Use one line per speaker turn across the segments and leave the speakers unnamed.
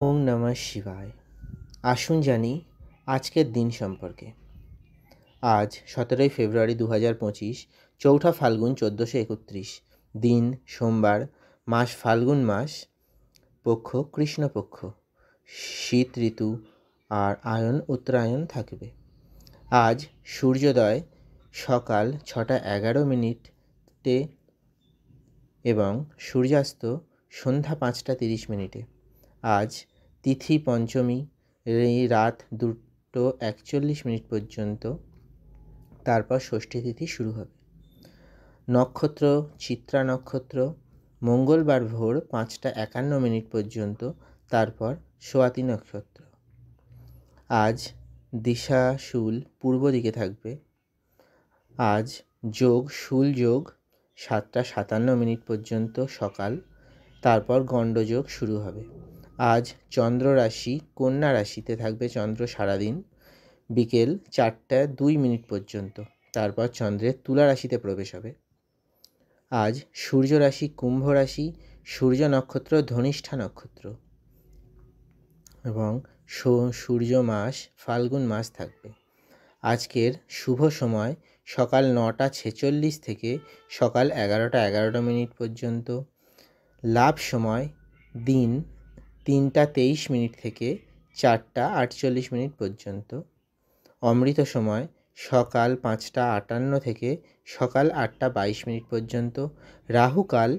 ওম নমঃ শিবায়। আসুন জানি আজকের দিন সম্পর্কে। আজ 17ই ফেব্রুয়ারি 2025, চৌঠা ফাল্গুন 1431, দিন সোমবার, মাস ফাল্গুন মাস, পক্ষ কৃষ্ণপক্ষ, শীত ঋতু আর আয়ন উত্তরায়ণ থাকবে। আজ সূর্যোদয় সকাল 6:11 এবং সূর্যাস্ত সন্ধ্যা 5:30। আজ তিথি পঞ্চমী, রাত 2:41 পর্যন্ত, তারপর ষষ্ঠী তিথি শুরু হবে। নক্ষত্র চিত্রা নক্ষত্র, মঙ্গলবার ভোর 5:51 পর্যন্ত, তারপর সোয়াতি নক্ষত্র। আজ দিশা শুল পূর্ব দিকে থাকবে। আজ যোগ শুল যোগ 7:57 পর্যন্ত সকাল, তারপর গণ্ডযোগ শুরু হবে। আজ চন্দ্র রাশি কন্যা রাশিতে থাকবে চন্দ্র সারাদিন, বিকেল 4:02 পর্যন্ত, তারপর চন্দ্রের তুলা রাশিতে প্রবেশ হবে। আজ সূর্য রাশি কুম্ভ রাশি, সূর্য নক্ষত্র ধনিষ্ঠা নক্ষত্র এবং সূর্য মাস ফাল্গুন মাস থাকবে। আজকের শুভ সময় সকাল 9:46 থেকে সকাল 11:11 পর্যন্ত। লাভ সময় দিন 3:23 থেকে 4:48 পর্যন্ত। অমৃত সময় সকাল 5:58 থেকে সকাল 8:22 পর্যন্ত। রাহুকাল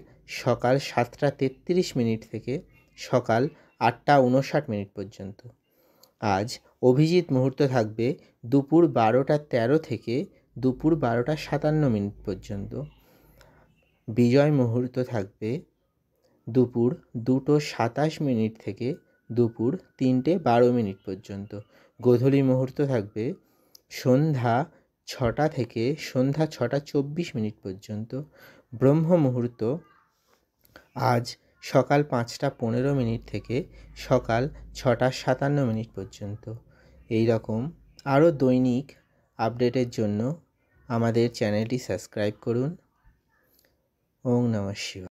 সকাল 7:33 থেকে সকাল 8:59 পর্যন্ত। আজ অভিজিৎ মুহূর্ত থাকবে দুপুর 12:13 থেকে দুপুর 12:57 পর্যন্ত। বিজয় মুহূর্ত থাকবে দুপুর 2:27 থেকে দুপুর 3:12 পর্যন্ত। গোধূলি মুহূর্ত থাকবে সন্ধ্যা 6টা থেকে সন্ধ্যা 6:24 পর্যন্ত। ব্রহ্ম মুহূর্ত আজ সকাল 5:15 থেকে সকাল 6:57 পর্যন্ত। এই রকম আরও দৈনিক আপডেটের জন্য আমাদের চ্যানেলটি সাবস্ক্রাইব করুন। ওম নমঃ শিবায়।